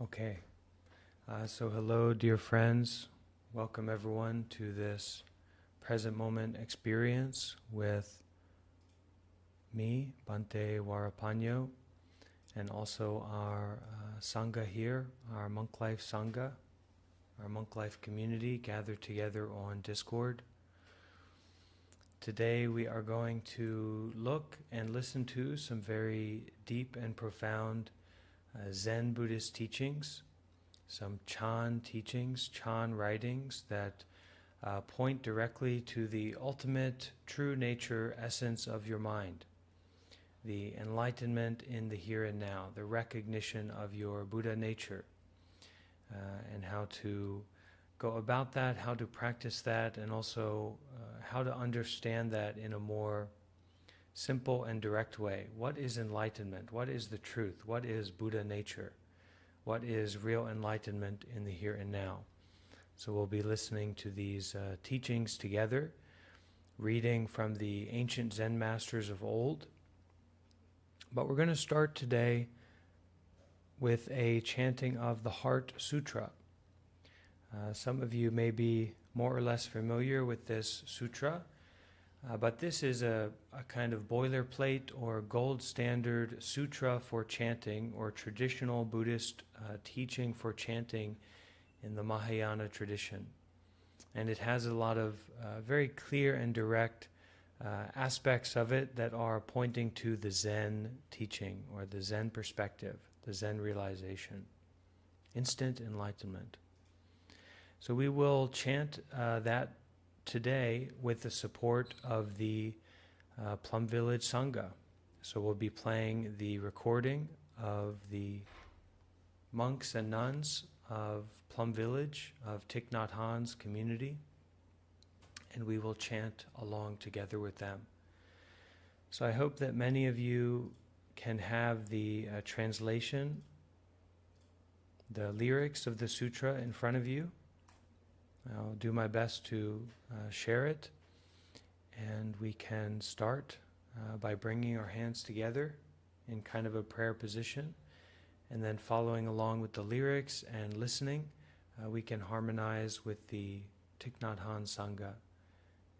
Okay, so hello dear friends, welcome everyone to this present moment experience with me, Bhante Varrapanyo, and also our Sangha here, our Monk Life Sangha, our Monk Life community gathered together on Discord. Today we are going to look and listen to some very deep and profound Zen Buddhist teachings, some Chan teachings, Chan writings that point directly to the ultimate true nature, essence of your mind, the enlightenment in the here and now, the recognition of your Buddha nature, and how to go about that, how to practice that, and also how to understand that in a more simple and direct way. What is enlightenment? What is the truth? What is Buddha nature? What is real enlightenment in the here and now? So we'll be listening to these teachings together, reading from the ancient Zen masters of old. But we're going to start today with a chanting of the Heart Sutra. Some of you may be more or less familiar with this sutra, but this is a kind of boilerplate or gold standard sutra for chanting, or traditional Buddhist teaching for chanting in the Mahayana tradition. And it has a lot of very clear and direct aspects of it that are pointing to the Zen teaching, or the Zen perspective, the Zen realization, instant enlightenment. So we will chant that today with the support of the Plum Village Sangha. So we'll be playing the recording of the monks and nuns of Plum Village, of Thich Nhat Hanh's community, and we will chant along together with them. So I hope that many of you can have the translation, the lyrics of the sutra in front of you. I'll do my best to share it, and we can start by bringing our hands together in kind of a prayer position, and then following along with the lyrics and listening, we can harmonize with the Thich Nhat Hanh Sangha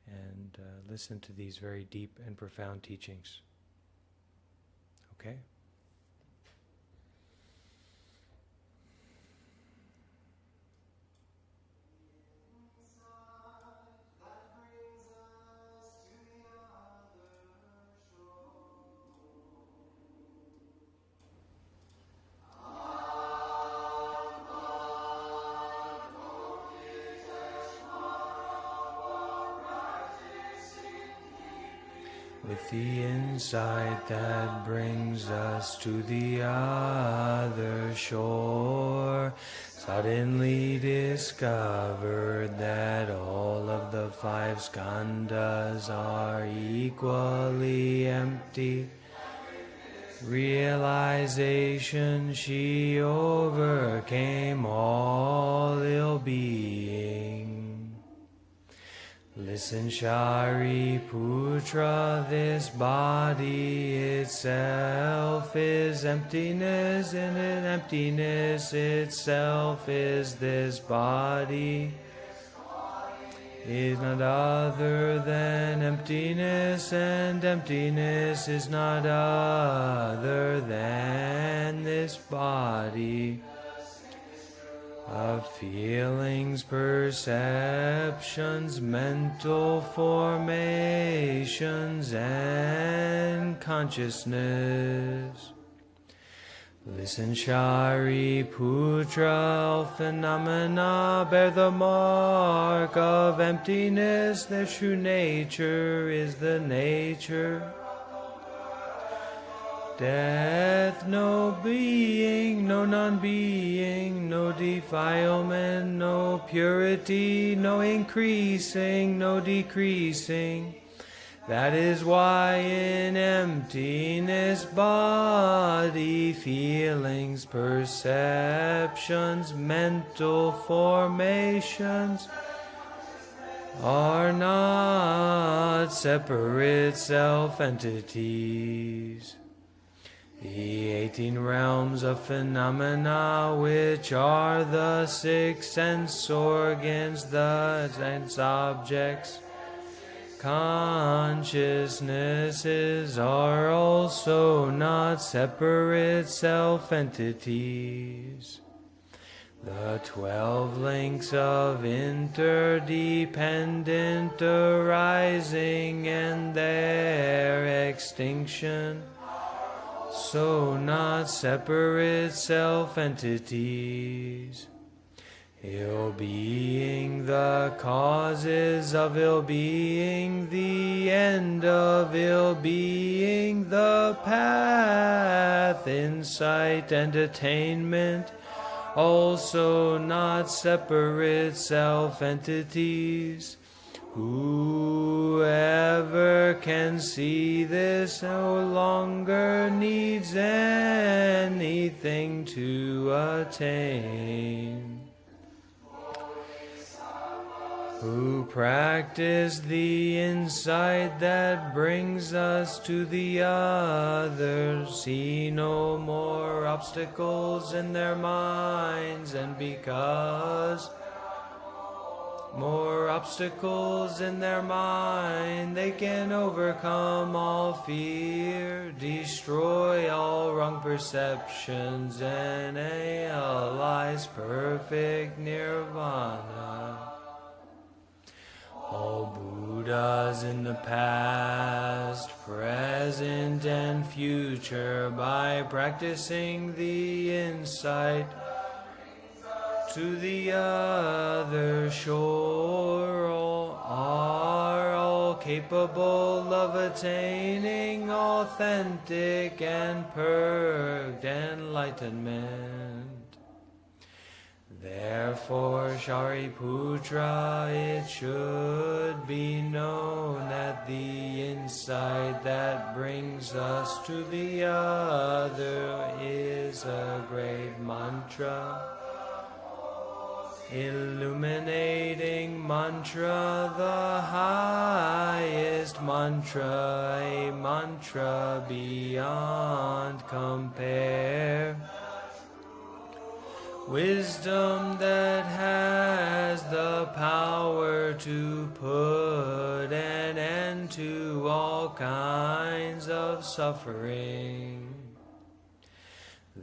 and listen to these very deep and profound teachings. Okay? With the insight that brings us to the other shore, suddenly discovered that all of the five skandhas are equally empty. Realization, she overcame all ill-being. Listen, Shariputra, this body itself is emptiness, and in emptiness itself is this body. Is not other than emptiness, and emptiness is not other than this body. Of feelings, perceptions, mental formations, and consciousness. Listen, Shariputra, all phenomena bear the mark of emptiness. Their true nature is the nature. Death, no being, no non-being, no defilement, no purity, no increasing, no decreasing. That is why in emptiness, body, feelings, perceptions, mental formations are not separate self-entities. The 18 realms of phenomena, which are the 6 sense organs, the sense objects, consciousnesses, are also not separate self-entities. The 12 links of interdependent arising and their extinction, so not separate self-entities. Ill-being, the causes of ill-being, the end of ill-being, the path, insight, and attainment, also not separate self-entities. Whoever can see this no longer needs anything to attain. Who practice the insight that brings us to the other, see no more obstacles in their minds, and because more obstacles in their mind, they can overcome all fear, destroy all wrong perceptions, and realize perfect nirvana. All Buddhas in the past, present, and future, by practicing the insight to the other shore, are all capable of attaining authentic and purged enlightenment. Therefore, Shariputra, it should be known that the insight that brings us to the other is a great mantra, illuminating mantra, the highest mantra, a mantra beyond compare. Wisdom that has the power to put an end to all kinds of suffering.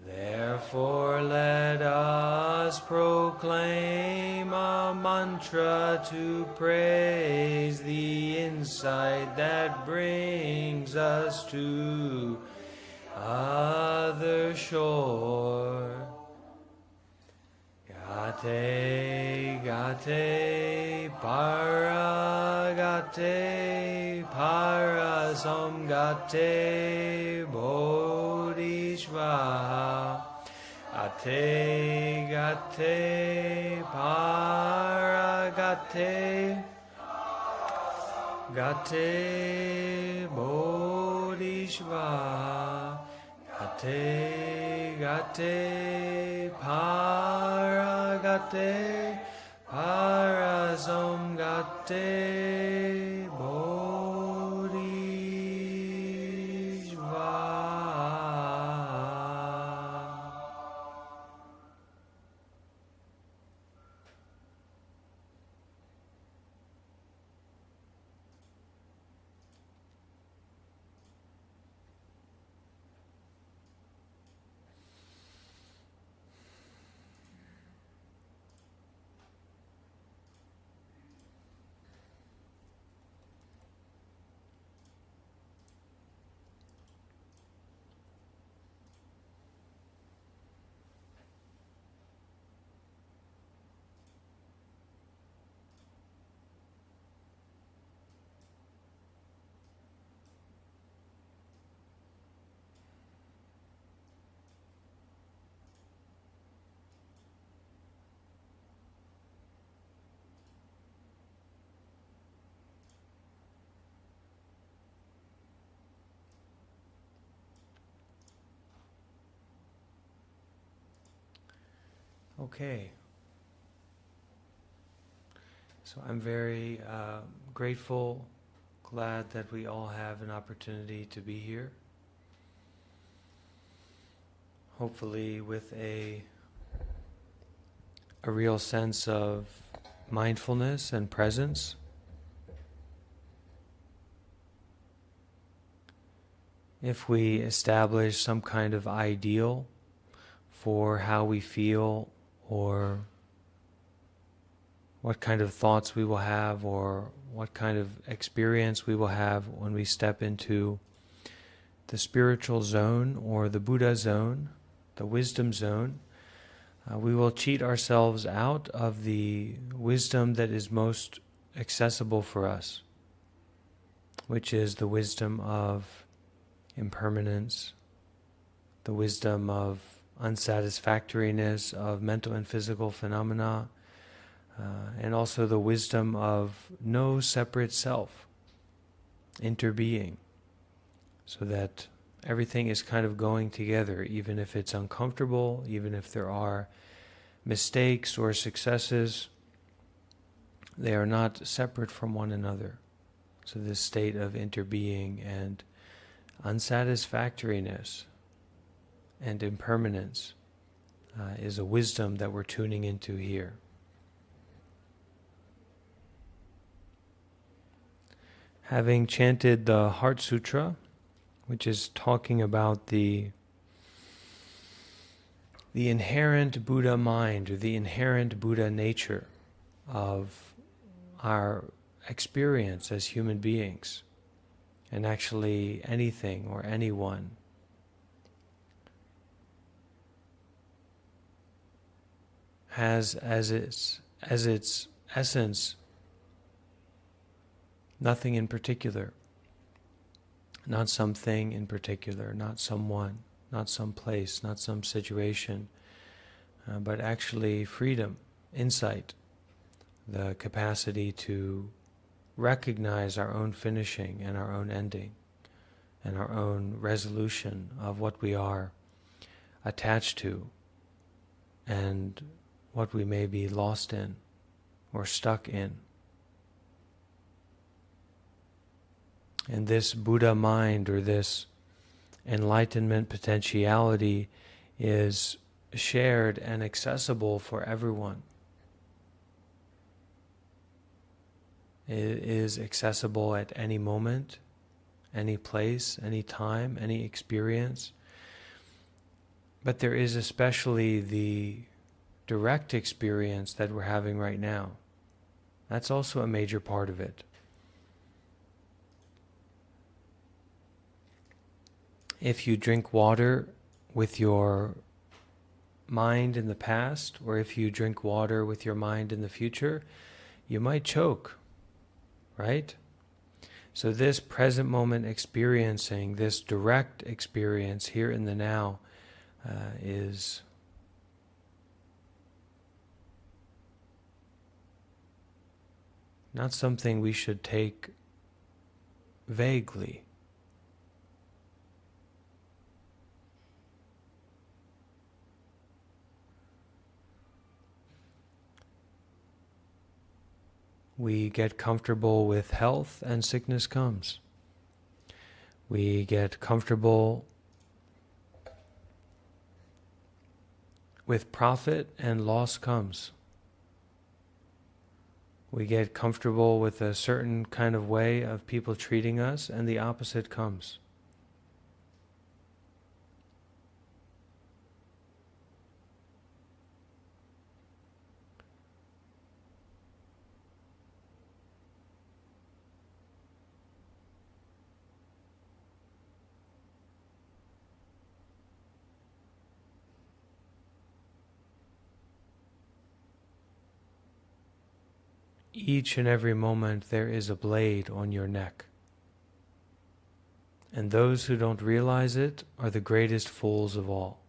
Therefore let us proclaim a mantra to praise the insight that brings us to other shore. Gate, gate, para, gate, para, som, gate, bodhisvaha. Gate, gate, para, gate, gate, bodhisvaha. Gate, gate, para, gate, para, som, gate, bodhisvaha. Okay. So I'm very grateful, glad that we all have an opportunity to be here. hopefully with a real sense of mindfulness and presence. If we establish some kind of ideal for how we feel, or what kind of thoughts we will have, or what kind of experience we will have when we step into the spiritual zone or the Buddha zone, the wisdom zone, we will cheat ourselves out of the wisdom that is most accessible for us, which is the wisdom of impermanence, the wisdom of unsatisfactoriness of mental and physical phenomena, and also the wisdom of no separate self, interbeing, so that everything is kind of going together, even if it's uncomfortable, even if there are mistakes or successes, they are not separate from one another. So this state of interbeing and unsatisfactoriness and impermanence is a wisdom that we're tuning into here. Having chanted the Heart Sutra, which is talking about the inherent Buddha mind, or the inherent Buddha nature of our experience as human beings, and actually anything or anyone, has as its essence nothing in particular, not something in particular, not someone, not some place, not some situation, but actually freedom, insight, the capacity to recognize our own finishing and our own ending, and our own resolution of what we are attached to and what we may be lost in or stuck in. And this Buddha mind, or this enlightenment potentiality, is shared and accessible for everyone. It is accessible at any moment, any place, any time, any experience. But there is especially the direct experience that we're having right now. That's also a major part of it. If you drink water with your mind in the past, or if you drink water with your mind in the future, you might choke, right? So this present moment experiencing, this direct experience here in the now, is not something we should take vaguely. We get comfortable with health and sickness comes. We get comfortable with profit and loss comes. We get comfortable with a certain kind of way of people treating us, and the opposite comes. Each and every moment there is a blade on your neck. And those who don't realize it are the greatest fools of all.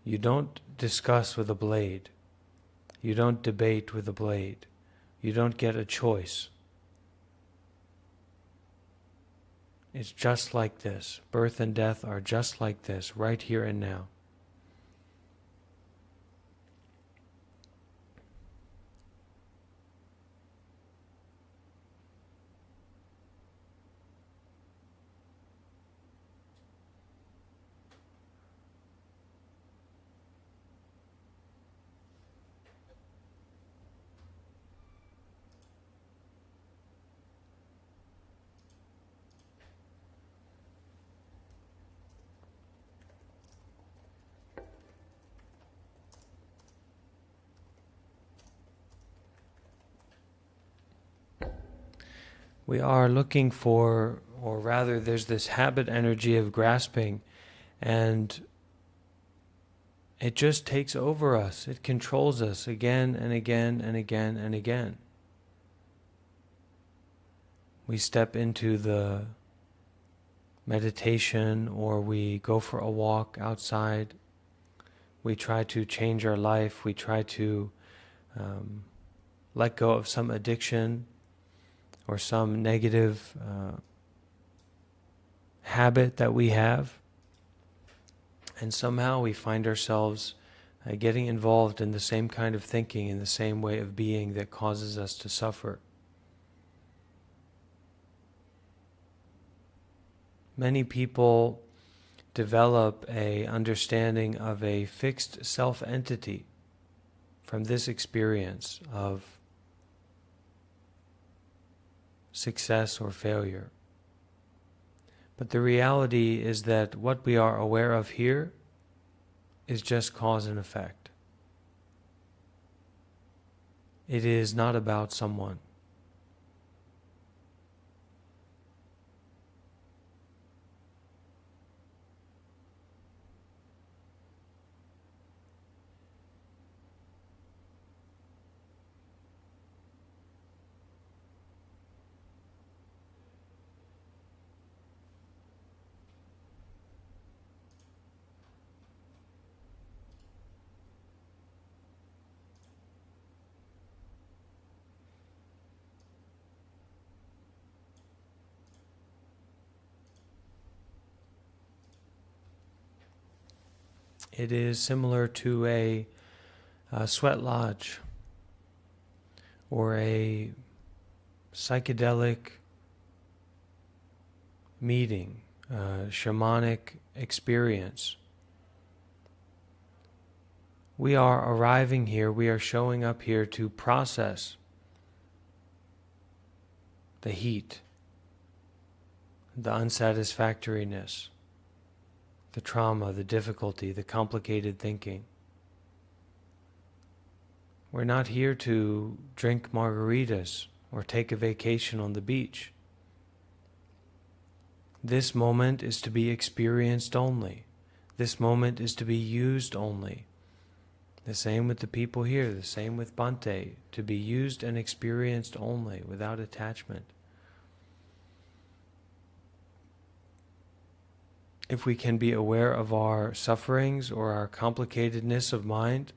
You don't discuss with a blade. You don't debate with a blade. You don't get a choice. It's just like this. Birth and death are just like this, right here and now. we are looking for, or rather there's this habit energy of grasping, and it just takes over us. It controls us again and again and again and again. We step into the meditation, or we go for a walk outside. We try to change our life. We try to let go of some addiction or some negative habit that we have. And somehow we find ourselves getting involved in the same kind of thinking, in the same way of being that causes us to suffer. Many people develop an understanding of a fixed self-entity from this experience of success or failure. But the reality is that what we are aware of here is just cause and effect. It is not about someone. It is similar to a sweat lodge or a psychedelic meeting, shamanic experience. We are arriving here, we are showing up here to process the heat, the unsatisfactoriness, the trauma, the difficulty, the complicated thinking. We're not here to drink margaritas or take a vacation on the beach. This moment is to be experienced only. This moment is to be used only. The same with the people here, the same with Bhante, to be used and experienced only, without attachment. If we can be aware of our sufferings or our complicatedness of mind,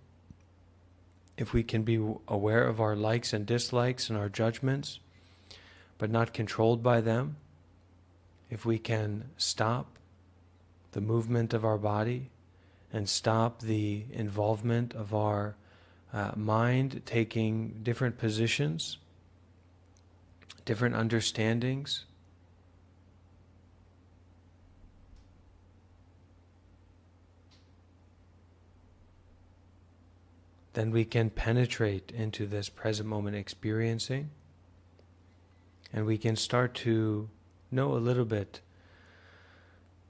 if we can be aware of our likes and dislikes and our judgments, but not controlled by them, if we can stop the movement of our body and stop the involvement of our mind taking different positions, different understandings, then we can penetrate into this present moment experiencing, and we can start to know a little bit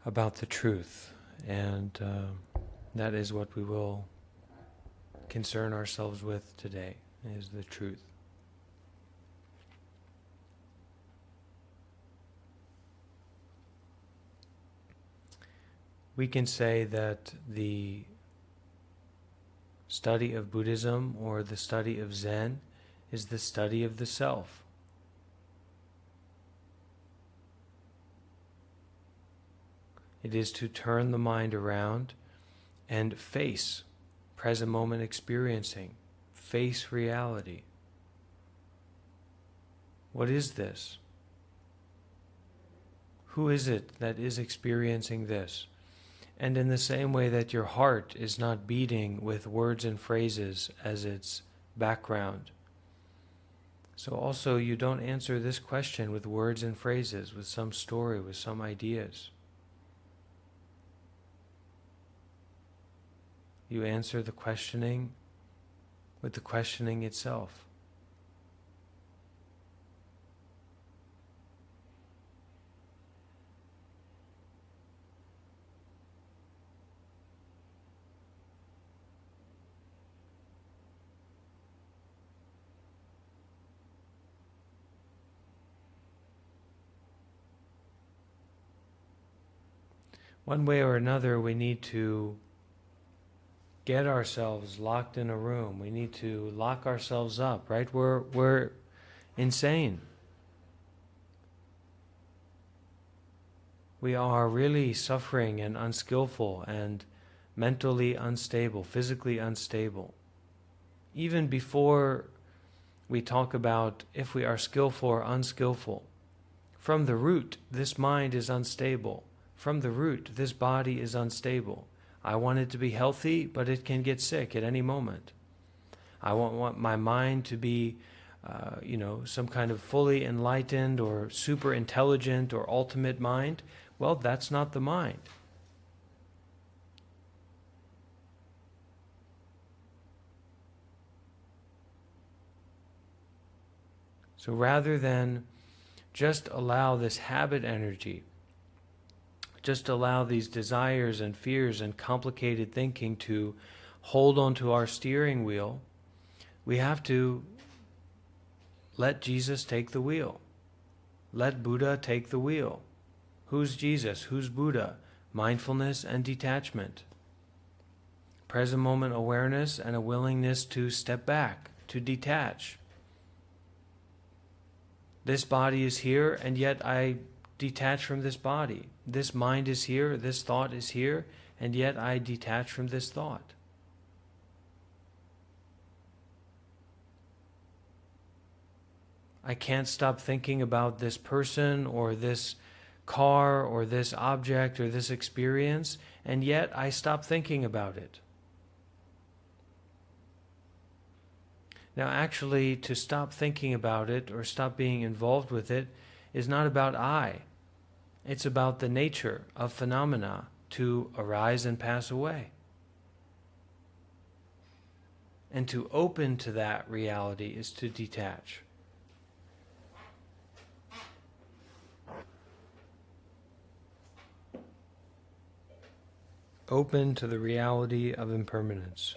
about the truth. And that is what we will concern ourselves with today, is the truth. We can say that the study of Buddhism or the study of Zen is the study of the self. It is to turn the mind around and face present moment experiencing, face reality. What is this? Who is it that is experiencing this? And in the same way that your heart is not beating with words and phrases as its background, so also you don't answer this question with words and phrases, with some story, with some ideas. You answer the questioning with the questioning itself. one way or another, we need to get ourselves locked in a room. We need to lock ourselves up, right? We're insane. We are really suffering and unskillful and mentally unstable, physically unstable. Even before we talk about if we are skillful or unskillful, from the root, this mind is unstable. From the root, this body is unstable. I want it to be healthy, but it can get sick at any moment. I want my mind to be, some kind of fully enlightened or super intelligent or ultimate mind. Well, that's not the mind. So rather than just allow this habit energy, just allow these desires and fears and complicated thinking to hold onto our steering wheel, we have to let Jesus take the wheel. Let Buddha take the wheel. Who's Jesus? Who's Buddha? Mindfulness and detachment. Present moment awareness and a willingness to step back, to detach. This body is here, and yet I detach from this body. This mind is here, this thought is here, and yet I detach from this thought. I can't stop thinking about this person or this car or this object or this experience, and yet I stop thinking about it. Now, actually, to stop thinking about it or stop being involved with it is not about I. It's about the nature of phenomena to arise and pass away. And to open to that reality is to detach. Open to the reality of impermanence.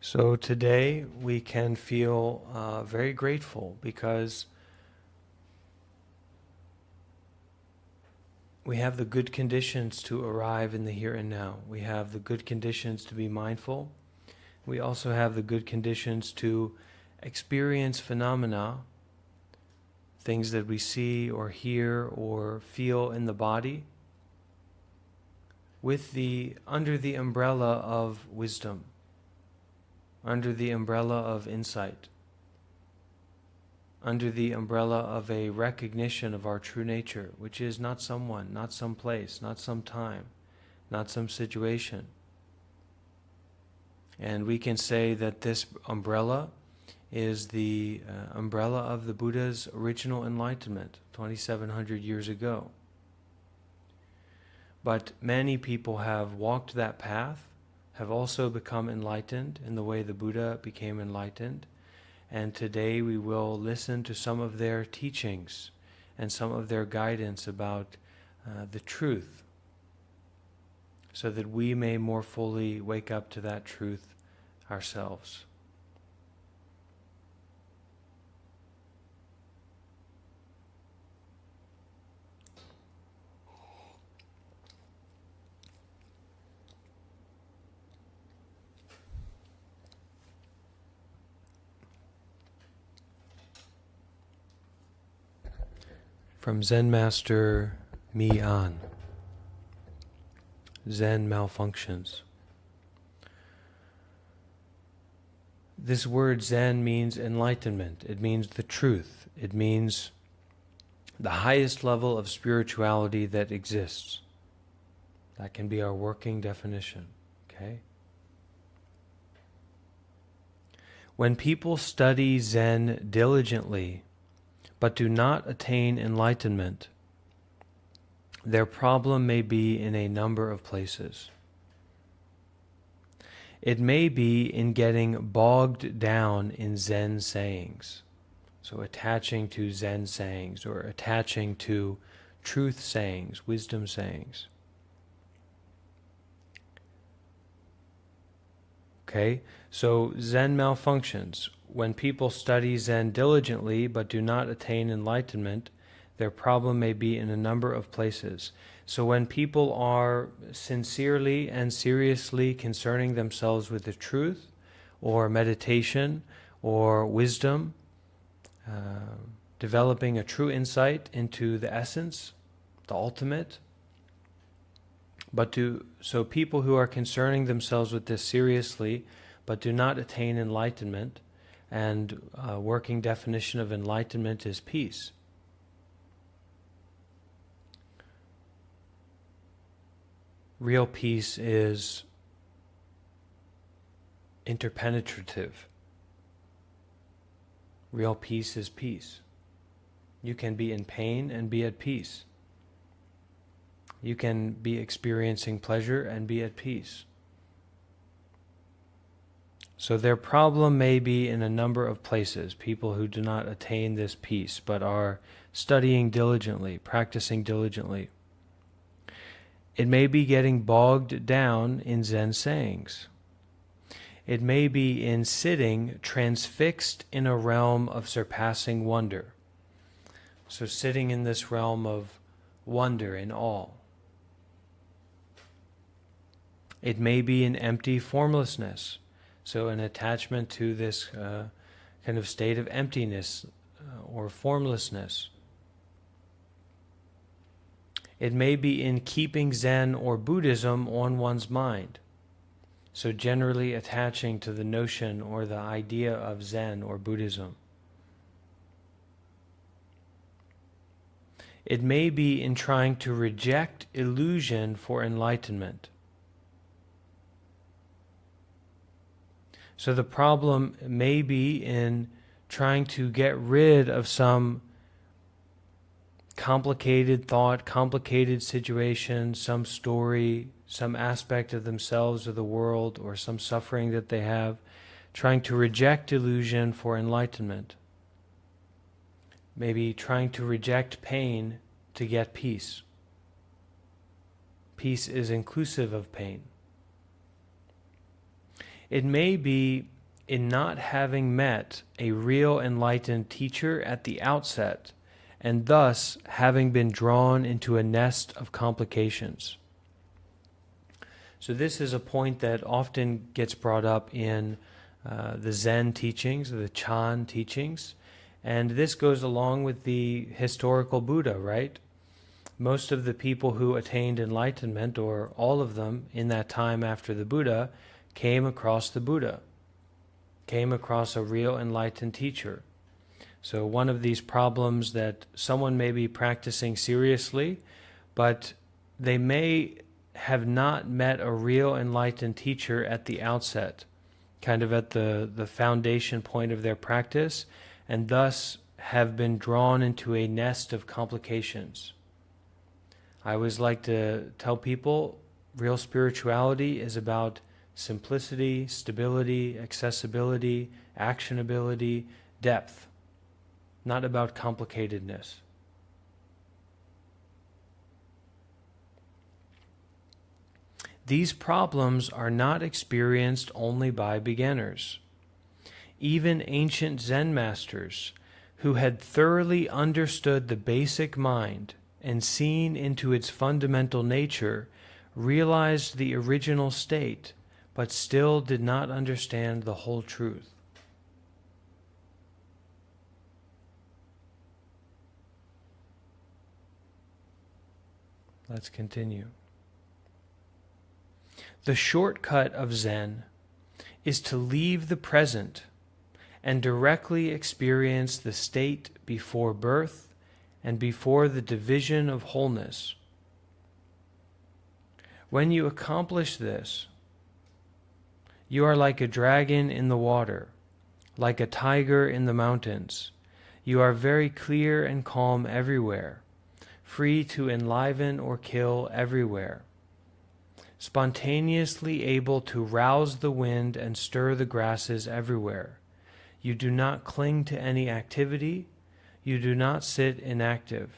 So today we can feel very grateful because we have the good conditions to arrive in the here and now. We have the good conditions to be mindful. We also have the good conditions to experience phenomena, things that we see or hear or feel in the body, under the umbrella of wisdom, under the umbrella of insight, under the umbrella of a recognition of our true nature, which is not someone, not some place, not some time, not some situation. And we can say that this umbrella is the umbrella of the Buddha's original enlightenment, 2,700 years ago. But many people have walked that path, have also become enlightened in the way the Buddha became enlightened. And today we will listen to some of their teachings and some of their guidance about the truth, so that we may more fully wake up to that truth ourselves. From Zen Master Mi-an, Zen Malfunctions. This word Zen means enlightenment. It means the truth. It means the highest level of spirituality that exists. That can be our working definition. Okay? When people study Zen diligently, but do not attain enlightenment, their problem may be in a number of places. It may be in getting bogged down in Zen sayings, so attaching to Zen sayings or attaching to truth sayings, wisdom sayings. Okay, so Zen malfunctions. When people study Zen diligently but do not attain enlightenment, their problem may be in a number of places. So when people are sincerely and seriously concerning themselves with the truth, or meditation, or wisdom, developing a true insight into the essence, the ultimate, so people who are concerning themselves with this seriously, but do not attain enlightenment, and a working definition of enlightenment is peace. Real peace is interpenetrative. Real peace is peace. You can be in pain and be at peace. You can be experiencing pleasure and be at peace. So their problem may be in a number of places, people who do not attain this peace, but are studying diligently, practicing diligently. It may be getting bogged down in Zen sayings. It may be in sitting transfixed in a realm of surpassing wonder. So sitting in this realm of wonder and awe. It may be an empty formlessness, so an attachment to this kind of state of emptiness or formlessness. It may be in keeping Zen or Buddhism on one's mind, so generally attaching to the notion or the idea of Zen or Buddhism. It may be in trying to reject illusion for enlightenment. So the problem may be in trying to get rid of some complicated thought, complicated situation, some story, some aspect of themselves or the world, or some suffering that they have, trying to reject illusion for enlightenment. Maybe trying to reject pain to get peace. Peace is inclusive of pain. It may be in not having met a real enlightened teacher at the outset, and thus having been drawn into a nest of complications. So this is a point that often gets brought up in the Zen teachings, the Chan teachings, and this goes along with the historical Buddha, right? Most of the people who attained enlightenment, or all of them in that time after the Buddha, came across the Buddha, came across a real enlightened teacher. So one of these problems that someone may be practicing seriously, but they may have not met a real enlightened teacher at the outset, kind of at the foundation point of their practice, and thus have been drawn into a nest of complications. I always like to tell people real spirituality is about simplicity, stability, accessibility, actionability, depth, not about complicatedness. These problems are not experienced only by beginners. Even ancient Zen masters, who had thoroughly understood the basic mind and seen into its fundamental nature, realized the original state, but still did not understand the whole truth. Let's continue. The shortcut of Zen is to leave the present and directly experience the state before birth and before the division of wholeness. When you accomplish this, you are like a dragon in the water, like a tiger in the mountains. You are very clear and calm everywhere, free to enliven or kill everywhere, spontaneously able to rouse the wind and stir the grasses everywhere. You do not cling to any activity. You do not sit inactive.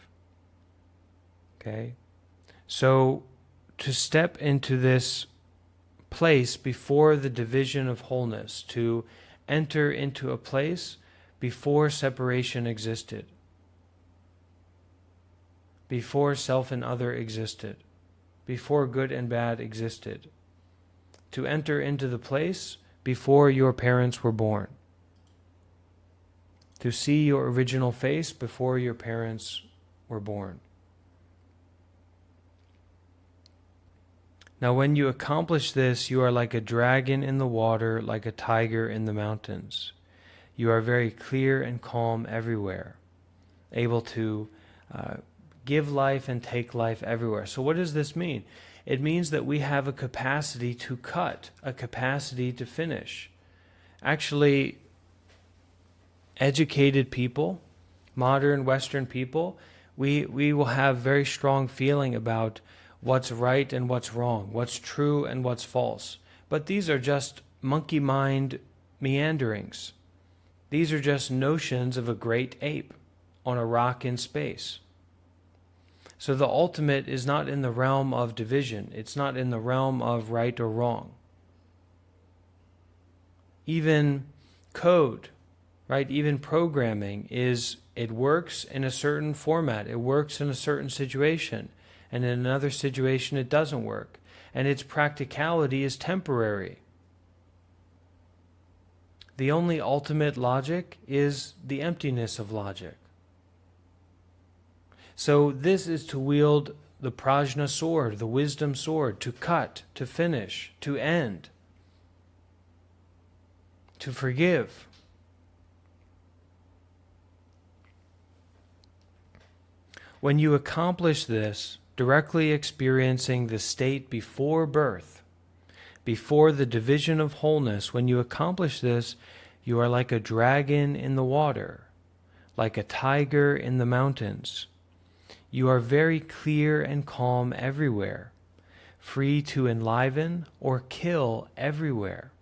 Okay? So, to step into this place before the division of wholeness, to enter into a place before separation existed, before self and other existed, before good and bad existed, to enter into the place before your parents were born, to see your original face before your parents were born. Now, when you accomplish this, you are like a dragon in the water, like a tiger in the mountains. You are very clear and calm everywhere, able to give life and take life everywhere. So what does this mean? It means that we have a capacity to cut, a capacity to finish. Actually, educated people, modern Western people, we will have very strong feeling about what's right and what's wrong, what's true and what's false. But these are just monkey mind meanderings. These are just notions of a great ape on a rock in space. So the ultimate is not in the realm of division. It's not in the realm of right or wrong. Even code, right? Even programming it works in a certain format. It works in a certain situation. And in another situation it doesn't work. And its practicality is temporary. The only ultimate logic is the emptiness of logic. So this is to wield the prajna sword, the wisdom sword, to cut, to finish, to end, to forgive. When you accomplish this, directly experiencing the state before birth, before the division of wholeness, when you accomplish this, you are like a dragon in the water, like a tiger in the mountains. You are very clear and calm everywhere, free to enliven or kill everywhere,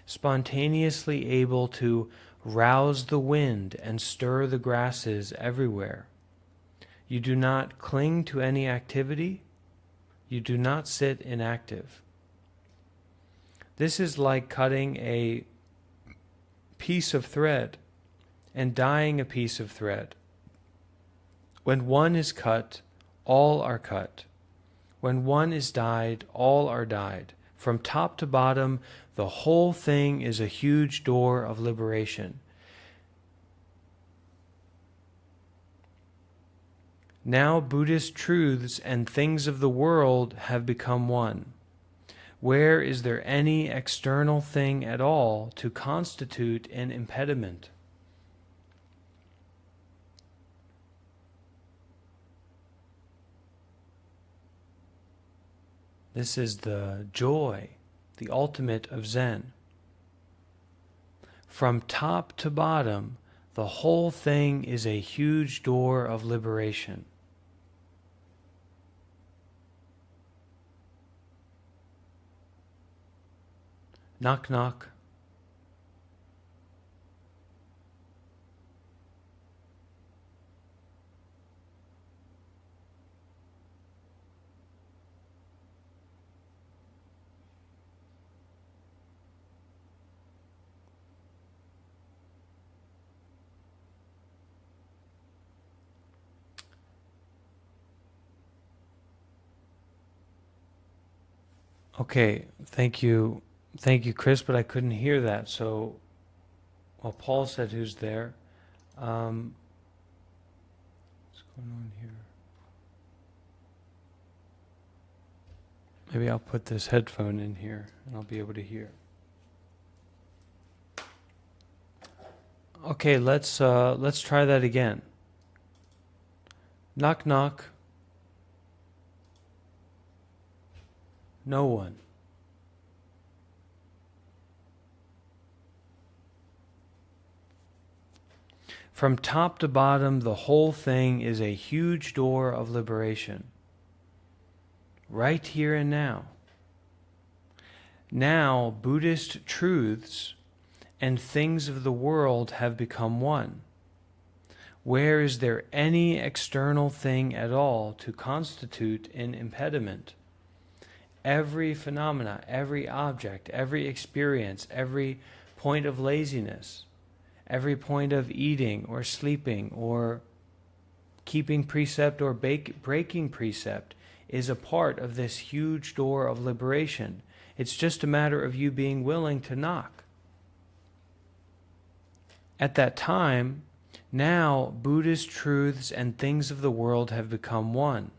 spontaneously able to rouse the wind and stir the grasses everywhere. You do not cling to any activity. You do not sit inactive. This is like cutting a piece of thread and dyeing a piece of thread. When one is cut, all are cut. When one is dyed, all are dyed. From top to bottom, the whole thing is a huge door of liberation. Now Buddhist truths and things of the world have become one. Where is there any external thing at all to constitute an impediment? This is the joy, the ultimate of Zen. From top to bottom, the whole thing is a huge door of liberation. Knock, knock. Okay, thank you. Thank you, Chris, but I couldn't hear that. So, well, Paul said who's there. What's going on here? Maybe I'll put this headphone in here and I'll be able to hear. Okay, let's try that again. Knock knock. No one. From top to bottom, the whole thing is a huge door of liberation. Right here and now. Now, Buddhist truths and things of the world have become one. Where is there any external thing at all to constitute an impediment? Every phenomena, every object, every experience, every point of laziness, every point of eating or sleeping or keeping precept or breaking precept is a part of this huge door of liberation. It's just a matter of you being willing to knock. At that time, now Buddhist truths and things of the world have become one.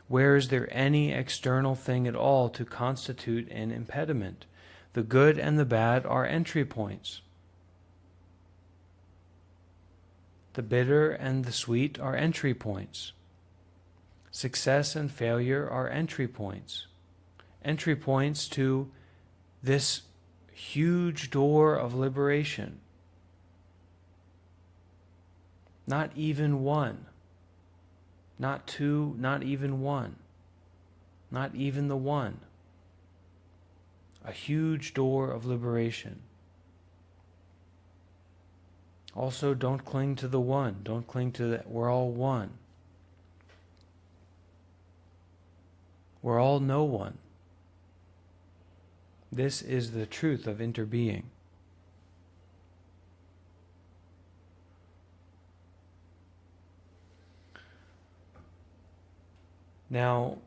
Where is there any external thing at all to constitute an impediment? The good and the bad are entry points. The bitter and the sweet are entry points. Success and failure are entry points. Entry points to this huge door of liberation. Not even one. Not two, not even one. Not even the one. A huge door of liberation. Also, don't cling to the one. Don't cling to that. We're all one. We're all no one. This is the truth of interbeing. Now,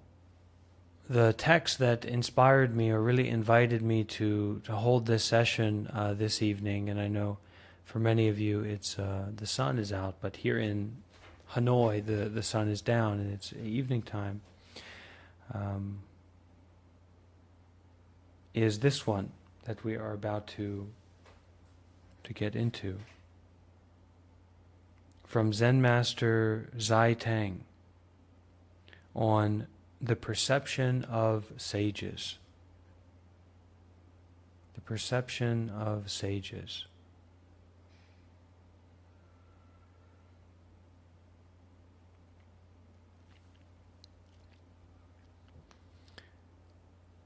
the text that inspired me or really invited me to hold this session this evening, and I know for many of you it's the sun is out, but here in Hanoi the sun is down and it's evening time, is this one that we are about to get into. From Zen Master Zai Tang on the perception of sages. The perception of sages.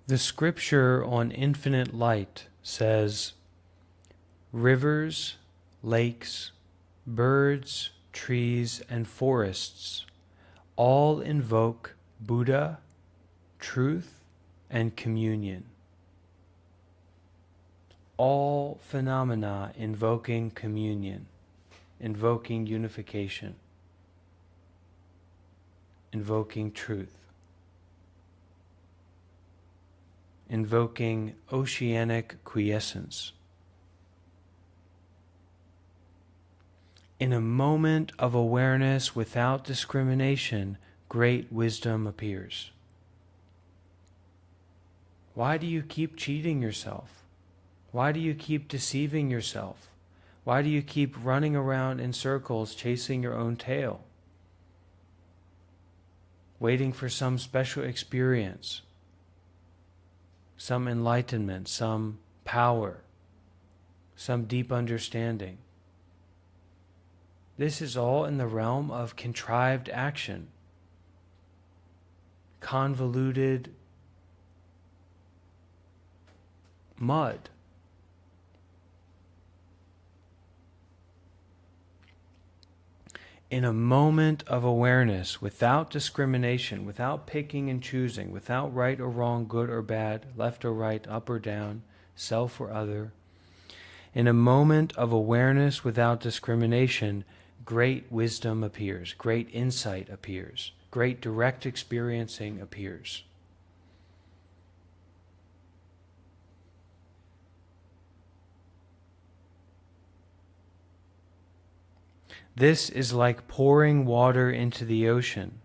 The scripture on infinite light says, rivers, lakes, birds, trees, and forests all invoke Buddha, truth, and communion. All phenomena invoking communion, invoking unification, invoking truth, invoking oceanic quiescence. In a moment of awareness without discrimination, great wisdom appears. Why do you keep cheating yourself? Why do you keep deceiving yourself? Why do you keep running around in circles chasing your own tail? Waiting for some special experience, some enlightenment, some power, some deep understanding. This is all in the realm of contrived action, convoluted mud. In a moment of awareness, without discrimination, without picking and choosing, without right or wrong, good or bad, left or right, up or down, self or other, in a moment of awareness without discrimination, great wisdom appears, great insight appears, great direct experiencing appears. This is like pouring water into the ocean,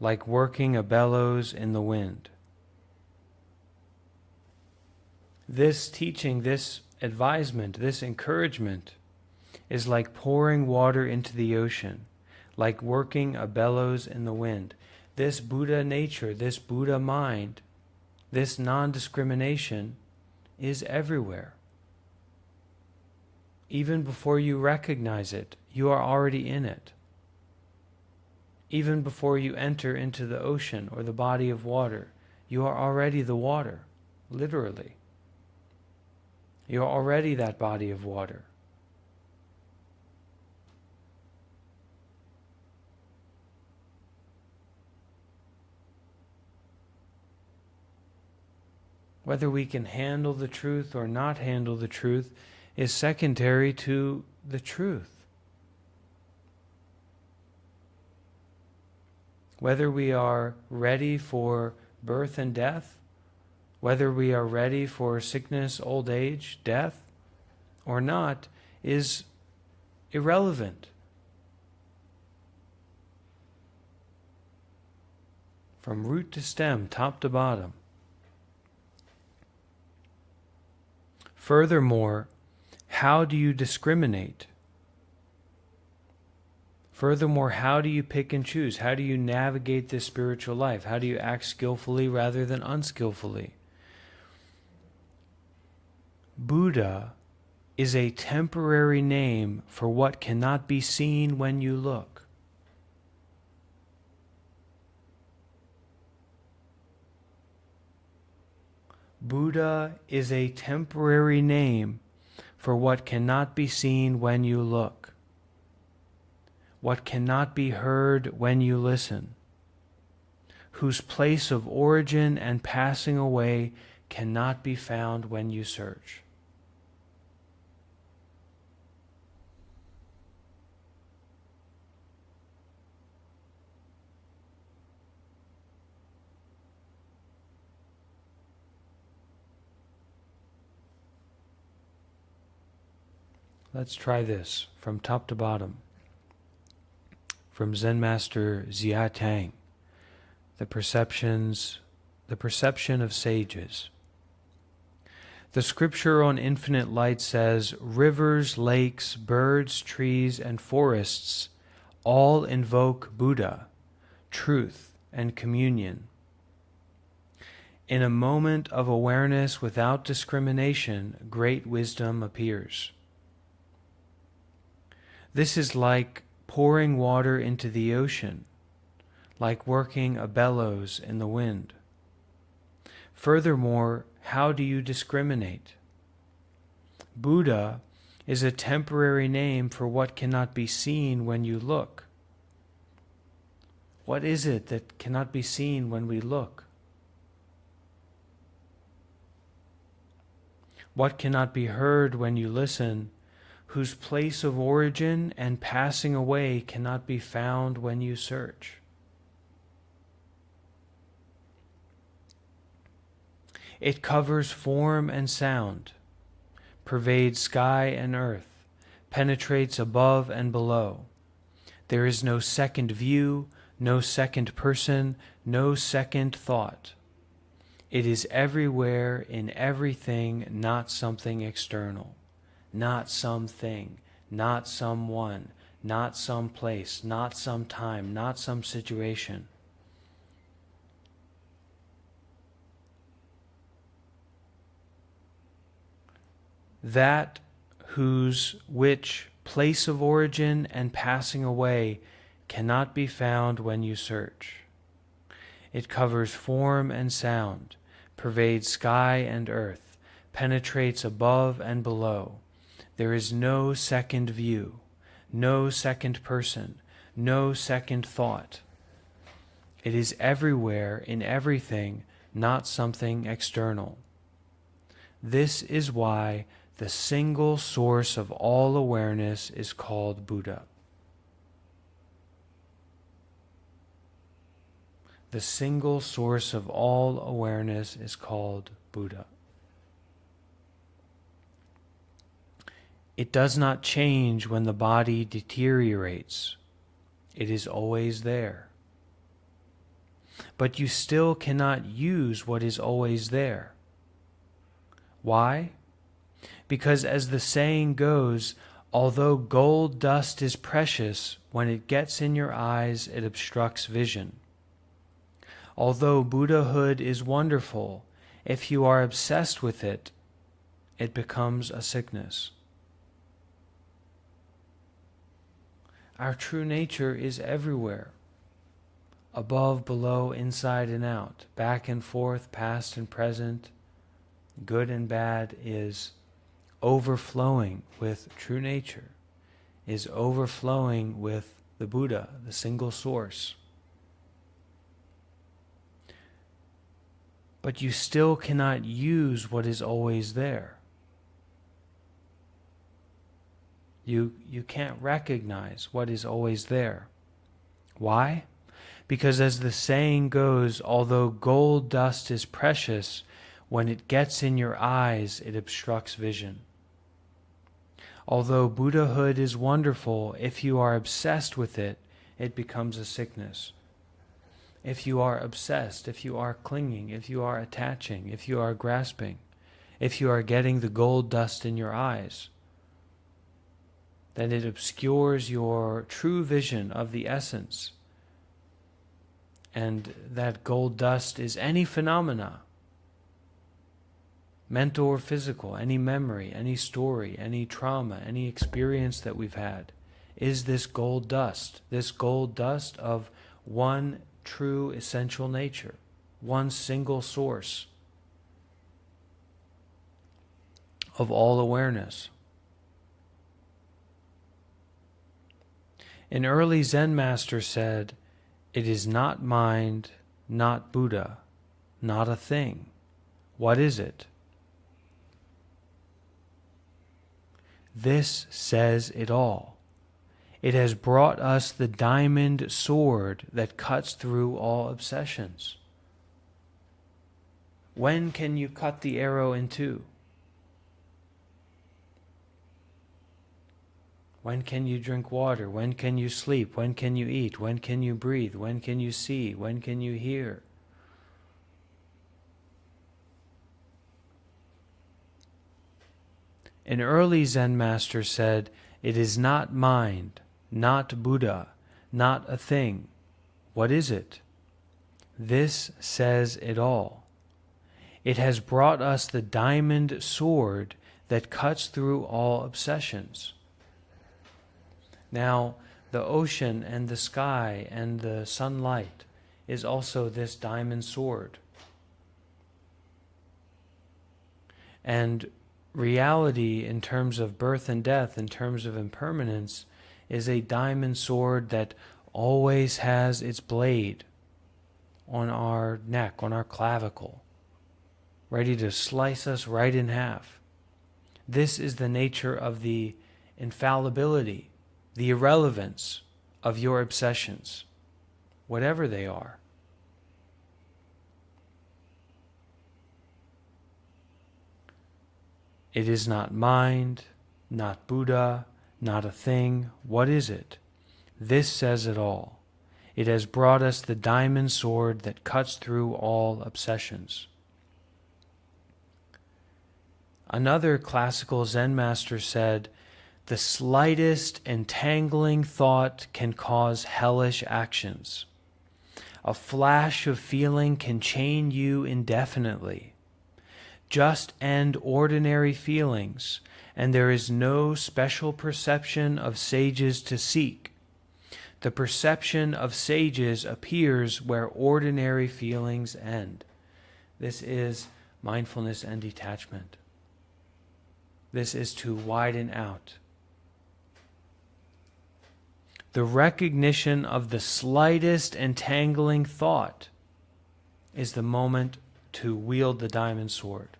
like working a bellows in the wind. This teaching, this advisement, this encouragement is like pouring water into the ocean, like working a bellows in the wind. This Buddha nature, this Buddha mind, this non-discrimination is everywhere. Even before you recognize it, you are already in it. Even before you enter into the ocean or the body of water, you are already the water, literally. You are already that body of water. Whether we can handle the truth or not handle the truth is secondary to the truth. Whether we are ready for birth and death, whether we are ready for sickness, old age, death, or not, is irrelevant. From root to stem, top to bottom. Furthermore, how do you discriminate? Furthermore, how do you pick and choose? How do you navigate this spiritual life? How do you act skillfully rather than unskillfully? Buddha is a temporary name for what cannot be seen when you look. Buddha is a temporary name for what cannot be seen when you look, what cannot be heard when you listen, whose place of origin and passing away cannot be found when you search. Let's try this from top to bottom. From Zen Master Zia Tang, the perception of sages. The scripture on infinite light says, rivers, lakes, birds, trees, and forests all invoke Buddha, truth, and communion. In a moment of awareness without discrimination, great wisdom appears. This is like pouring water into the ocean, like working a bellows in the wind. Furthermore, how do you discriminate? Buddha is a temporary name for what cannot be seen when you look. What is it that cannot be seen when we look? What cannot be heard when you listen, whose place of origin and passing away cannot be found when you search? It covers form and sound, pervades sky and earth, penetrates above and below. There is no second view, no second person, no second thought. It is everywhere in everything, not something external. Not something, not someone, not some place, not some time, not some situation. That which place of origin and passing away cannot be found when you search. It covers form and sound, pervades sky and earth, penetrates above and below. There is no second view, no second person, no second thought. It is everywhere in everything, not something external. This is why the single source of all awareness is called Buddha. The single source of all awareness is called Buddha. It does not change when the body deteriorates. It is always there. But you still cannot use what is always there. Why? Because as the saying goes, Although gold dust is precious, when it gets in your eyes, it obstructs vision. Although Buddhahood is wonderful, if you are obsessed with it, it becomes a sickness. Our true nature is everywhere. Above, below, inside and out, back and forth, past and present, good and bad, is overflowing with true nature, is overflowing with the Buddha, the single source. But you still cannot use what is always there. You can't recognize what is always there. Why? Because as the saying goes, although gold dust is precious, when it gets in your eyes, it obstructs vision. Although Buddhahood is wonderful, if you are obsessed with it, it becomes a sickness. If you are obsessed, if you are clinging, if you are attaching, if you are grasping, if you are getting the gold dust in your eyes, then it obscures your true vision of the essence. And that gold dust is any phenomena, mental or physical, any memory, any story, any trauma, any experience that we've had, is this gold dust of one true essential nature, one single source of all awareness. An early Zen master said, "It is not mind, not Buddha, not a thing. What is it?" This says it all. It has brought us the diamond sword that cuts through all obsessions. When can you cut the arrow in two? When can you drink water? When can you sleep? When can you eat? When can you breathe? When can you see? When can you hear? An early Zen master said, "It is not mind, not Buddha, not a thing. What is it?" This says it all. It has brought us the diamond sword that cuts through all obsessions. Now, the ocean and the sky and the sunlight is also this diamond sword. And reality, in terms of birth and death, in terms of impermanence, is a diamond sword that always has its blade on our neck, on our clavicle, ready to slice us right in half. This is the nature of the infallibility, the irrelevance of your obsessions, whatever they are. It is not mind, not Buddha, not a thing. What is it? This says it all. It has brought us the diamond sword that cuts through all obsessions. Another classical Zen master said, "The slightest entangling thought can cause hellish actions. A flash of feeling can chain you indefinitely. Just end ordinary feelings, and there is no special perception of sages to seek. The perception of sages appears where ordinary feelings end." This is mindfulness and detachment. This is to widen out. The recognition of the slightest entangling thought is the moment to wield the diamond sword.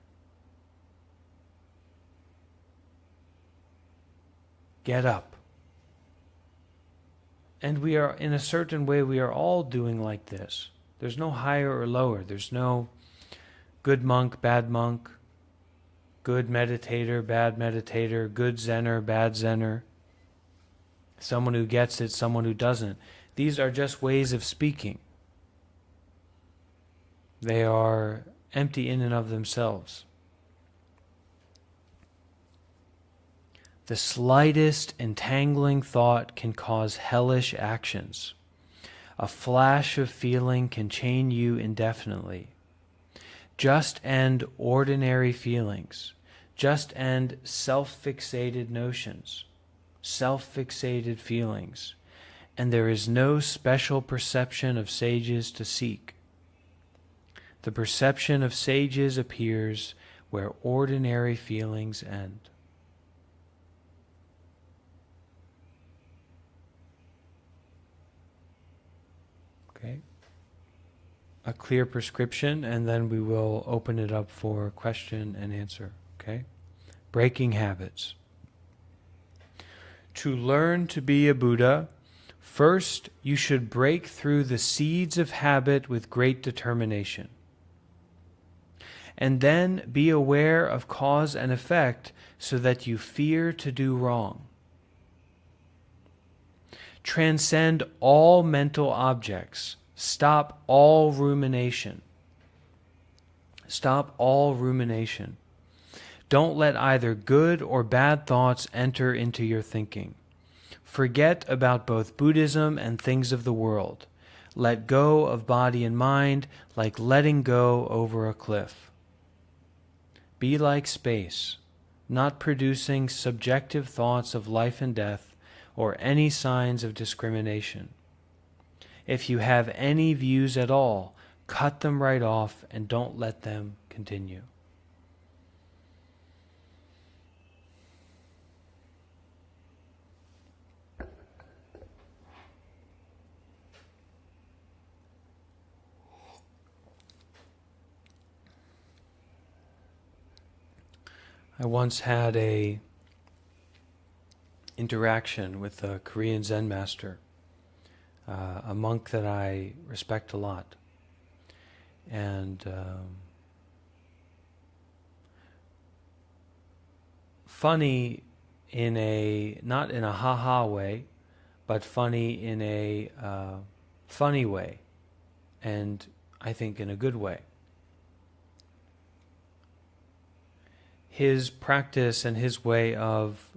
Get up. And we are, in a certain way, we are all doing like this. There's no higher or lower. There's no good monk, bad monk, good meditator, bad meditator, good Zenner, bad Zenner, someone who gets it, someone who doesn't. These are just ways of speaking. They are empty in and of themselves. The slightest entangling thought can cause hellish actions. A flash of feeling can chain you indefinitely. Just end ordinary feelings. Just end self-fixated notions, self-fixated feelings, and there is no special perception of sages to seek. The perception of sages appears where ordinary feelings end. Okay. A clear prescription, and then we will open it up for question and answer. Okay? Breaking habits. To learn to be a Buddha, first you should break through the seeds of habit with great determination. And then be aware of cause and effect so that you fear to do wrong. Transcend all mental objects. Stop all rumination. Stop all rumination. Don't let either good or bad thoughts enter into your thinking. Forget about both Buddhism and things of the world. Let go of body and mind like letting go over a cliff. Be like space, not producing subjective thoughts of life and death or any signs of discrimination. If you have any views at all, cut them right off and don't let them continue. I once had a interaction with a Korean Zen master, a monk that I respect a lot. And funny in a, not in a ha-ha way, but funny in a funny way, and I think in a good way. His practice and his way of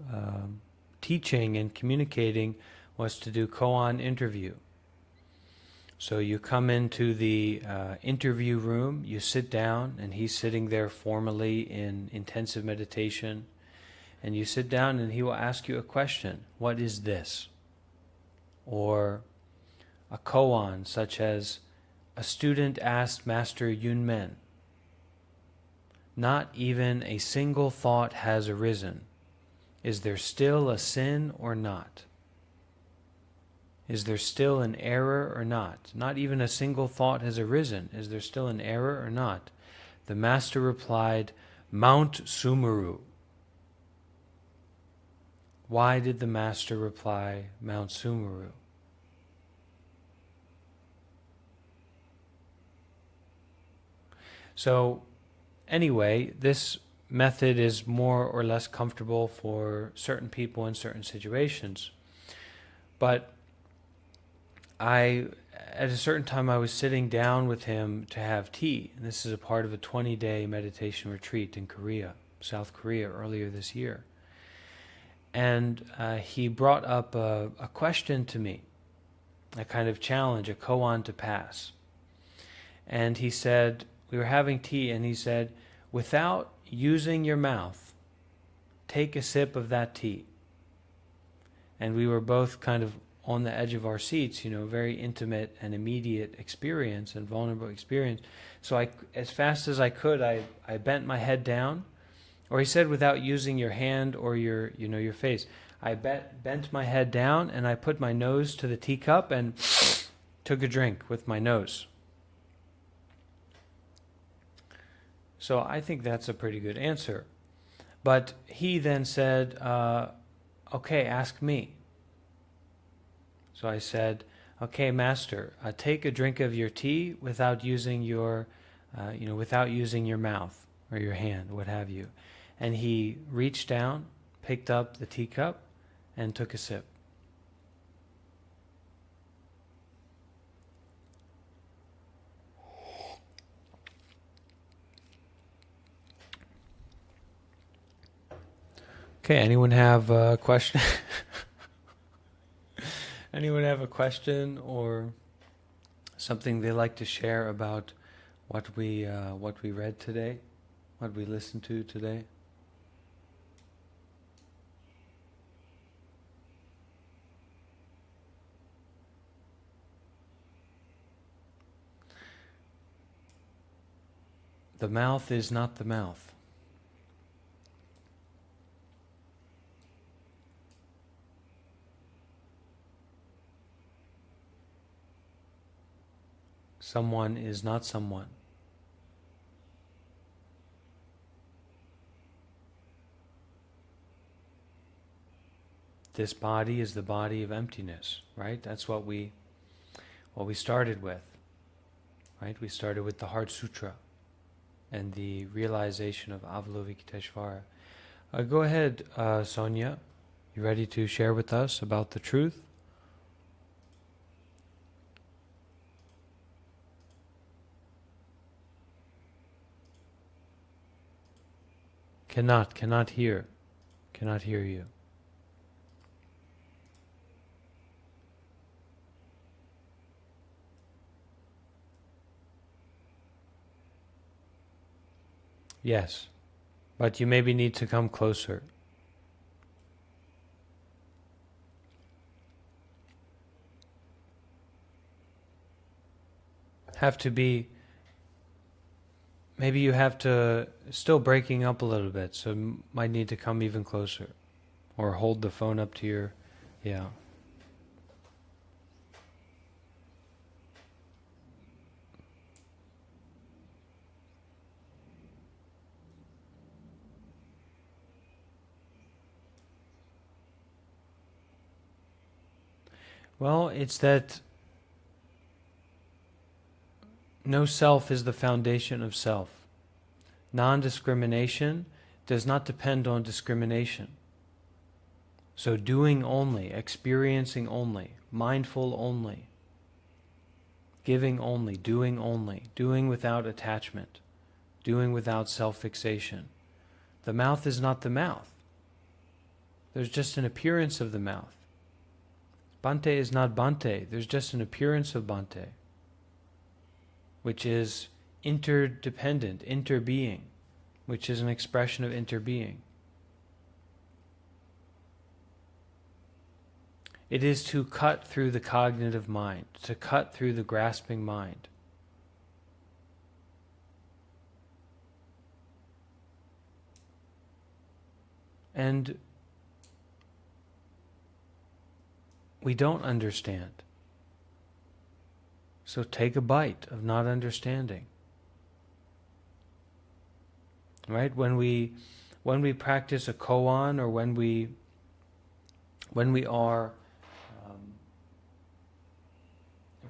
teaching and communicating was to do Koan interview. So you come into the interview room, you sit down, and he's sitting there formally in intensive meditation, and you sit down and he will ask you a question. What is this? Or a koan, such as, a student asked Master Yunmen, not even a single thought has arisen. Is there still a sin or not? Is there still an error or not? Not even a single thought has arisen. Is there still an error or not? The Master replied, Mount Sumeru. Why did the Master reply, Mount Sumeru? So, anyway, this method is more or less comfortable for certain people in certain situations. But at a certain time, I was sitting down with him to have tea. And this is a part of a 20-day meditation retreat in Korea, South Korea, earlier this year. And he brought up a question to me, a kind of challenge, a koan to pass. And he said, we were having tea, and he said, without using your mouth, take a sip of that tea. And we were both kind of on the edge of our seats, very intimate and immediate experience and vulnerable experience. So as fast as I could, I bent my head down. Or he said, without using your hand or your face. I bent my head down and I put my nose to the teacup and took a drink with my nose. So I think that's a pretty good answer. But he then said, okay, ask me. So I said, okay, Master, take a drink of your tea without using your mouth or your hand, what have you. And he reached down, picked up the teacup, and took a sip. Okay, anyone have a question? Anyone have a question or something they like to share about what we read today, what we listened to today? The mouth is not the mouth. Someone is not someone. This body is the body of emptiness, right? That's what we started with, right? We started with the Heart Sutra and the realization of Avalokiteshvara. Go ahead, Sonia. You ready to share with us about the truth? Cannot hear you. Yes, but you maybe need to come closer. Maybe you have to, still breaking up a little bit, so might need to come even closer. Or hold the phone up to your, yeah. Well, it's that no self is the foundation of self. Non-discrimination does not depend on discrimination. So doing only, experiencing only, mindful only, giving only, doing without attachment, doing without self-fixation. The mouth is not the mouth. There's just an appearance of the mouth. Bhante is not Bhante. There's just an appearance of Bhante, which is interdependent, interbeing, which is an expression of interbeing. It is to cut through the cognitive mind, to cut through the grasping mind. And we don't understand. So take a bite of not understanding. Right? When we practice a koan, or when we are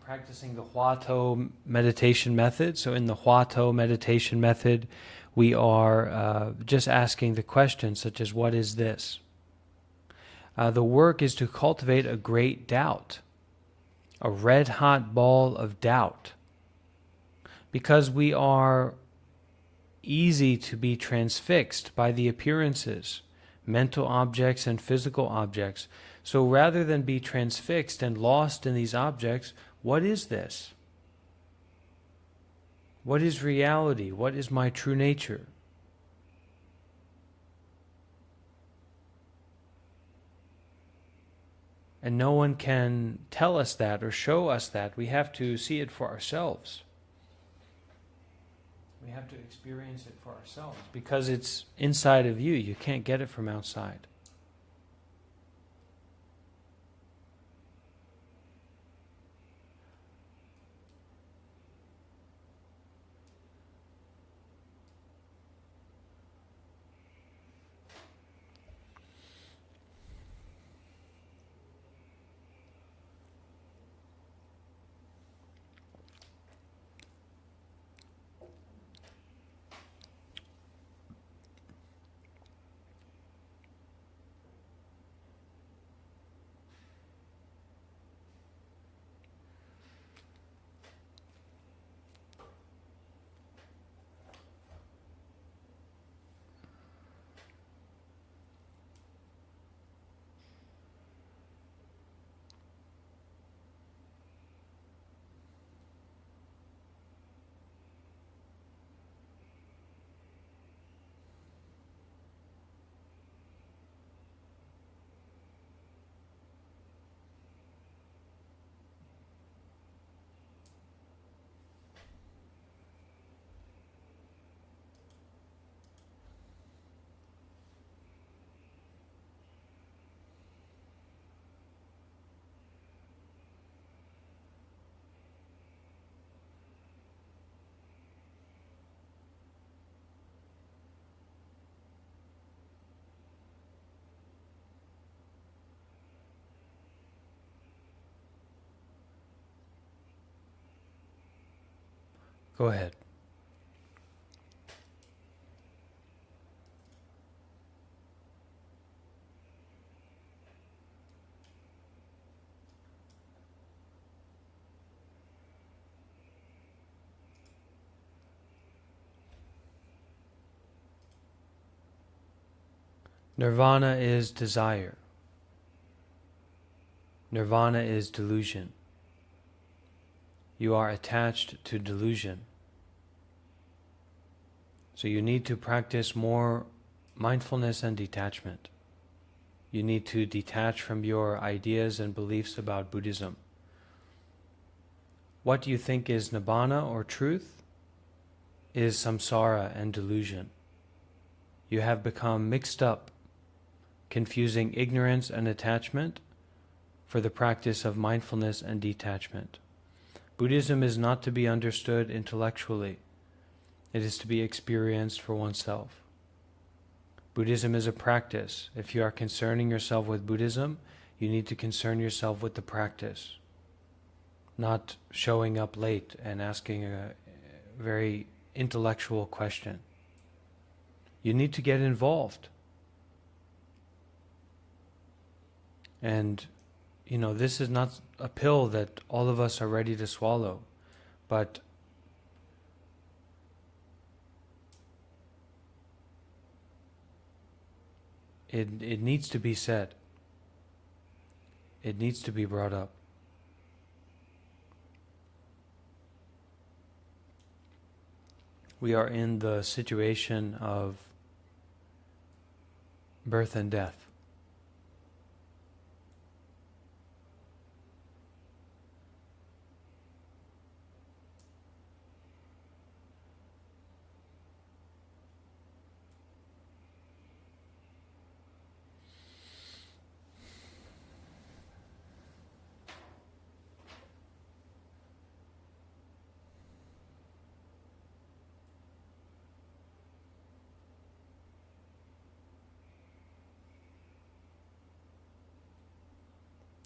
practicing the Huato meditation method, so in the Huato meditation method, we are just asking the questions such as, what is this? The work is to cultivate a great doubt, a red-hot ball of doubt, because we are easy to be transfixed by the appearances, mental objects and physical objects. So rather than be transfixed and lost in these objects, what is this? What is reality? What is my true nature? And no one can tell us that or show us that. We have to see it for ourselves. We have to experience it for ourselves because it's inside of you. You can't get it from outside. Go ahead. Nirvana is desire. Nirvana is delusion. You are attached to delusion. So you need to practice more mindfulness and detachment. You need to detach from your ideas and beliefs about Buddhism. What you think is nibbana or truth is samsara and delusion. You have become mixed up, confusing ignorance and attachment for the practice of mindfulness and detachment. Buddhism is not to be understood intellectually. It is to be experienced for oneself. Buddhism is a practice. If you are concerning yourself with Buddhism, you need to concern yourself with the practice, not showing up late and asking a very intellectual question. You need to get involved. And, this is not a pill that all of us are ready to swallow, but it needs to be said. It needs to be brought up. We are in the situation of birth and death.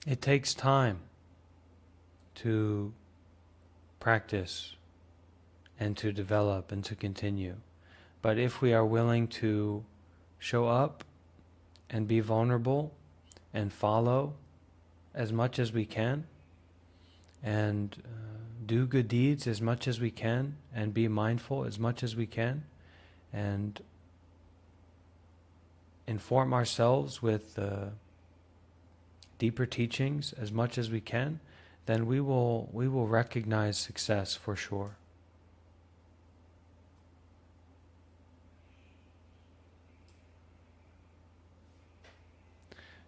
It takes time to practice and to develop and to continue. But if we are willing to show up and be vulnerable and follow as much as we can and do good deeds as much as we can and be mindful as much as we can and inform ourselves with deeper teachings as much as we can, then we will recognize success for sure.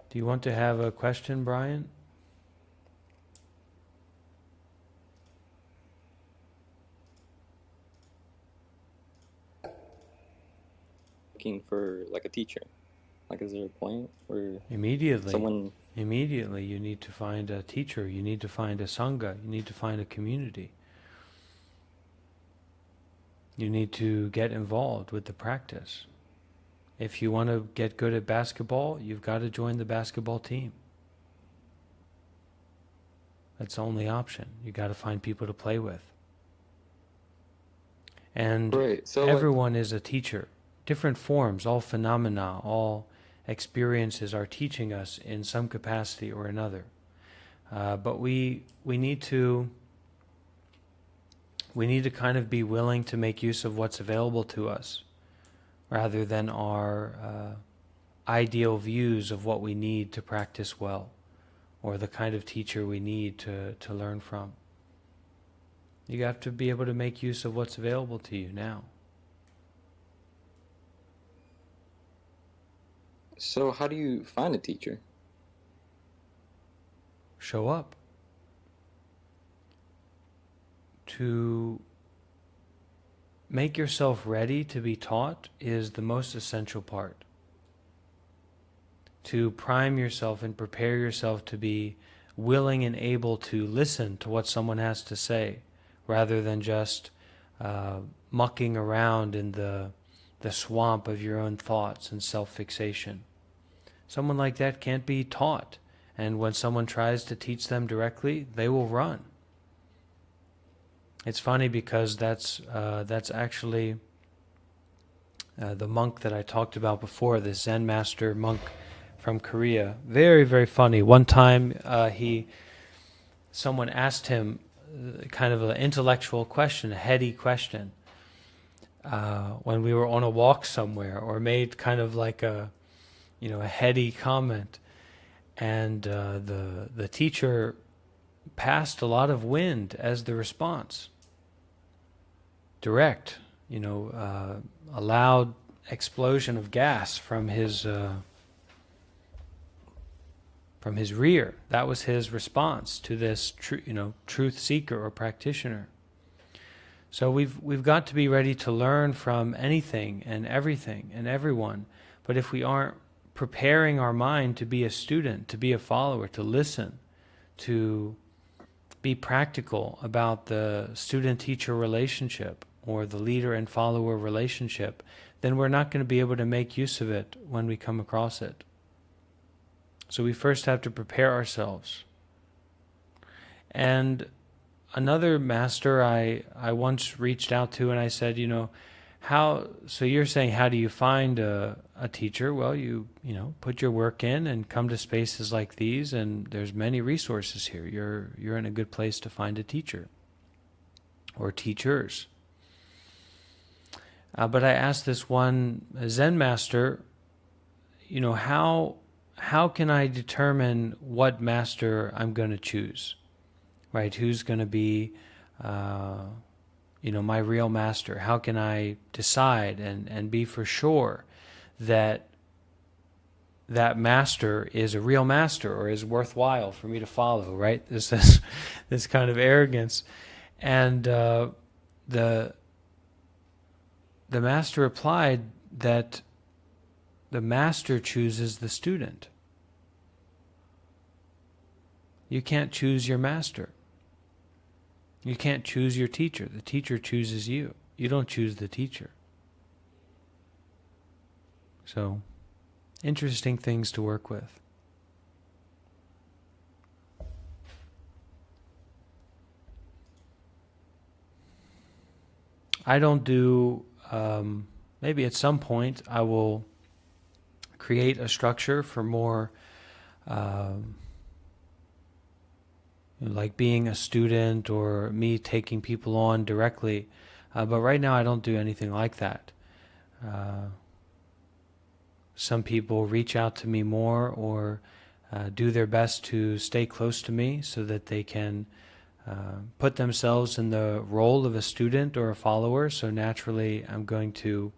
Do you want to have a question, Brian? Looking for like a teacher. Like, is there a point where Immediately you need to find a teacher, you need to find a Sangha, you need to find a community. You need to get involved with the practice. If you want to get good at basketball, you've got to join the basketball team. That's the only option. You've got to find people to play with. And right, so everyone is a teacher. Different forms, all phenomena, all experiences are teaching us in some capacity or another. But we need to kind of be willing to make use of what's available to us, rather than our ideal views of what we need to practice well, or the kind of teacher we need to learn from. You have to be able to make use of what's available to you now. So how do you find a teacher? Show up. To make yourself ready to be taught is the most essential part. To prime yourself and prepare yourself to be willing and able to listen to what someone has to say, rather than just mucking around in the swamp of your own thoughts and self-fixation. Someone like that can't be taught, and when someone tries to teach them directly, they will run. It's funny because that's actually the monk that I talked about before, the Zen master monk from Korea. Very, very funny. One time someone asked him kind of an intellectual question, a heady question, when we were on a walk somewhere, or made kind of like a heady comment, and the teacher passed a lot of wind as the response. Direct, a loud explosion of gas from his rear. That was his response to this truth seeker or practitioner. So we've got to be ready to learn from anything and everything and everyone. But if we aren't preparing our mind to be a student, to be a follower, to listen, to be practical about the student-teacher relationship or the leader and follower relationship, then we're not going to be able to make use of it when we come across it. So we first have to prepare ourselves. And another master I once reached out to, and I said, so you're saying, how do you find a teacher? Well, you put your work in and come to spaces like these, and there's many resources here. You're in a good place to find a teacher or teachers. But I asked this one Zen master, how can I determine what master I'm going to choose? Right? Who's going to be, my real master? How can I decide and be for sure that that master is a real master or is worthwhile for me to follow? Right? This kind of arrogance, and the master replied that the master chooses the student. You can't choose your master. You can't choose your teacher. The teacher chooses you. You don't choose the teacher. So, interesting things to work with. I don't do, maybe at some point I will create a structure for more like being a student or me taking people on directly. But right now I don't do anything like that. Some people reach out to me more or do their best to stay close to me so that they can put themselves in the role of a student or a follower. So naturally I'm going to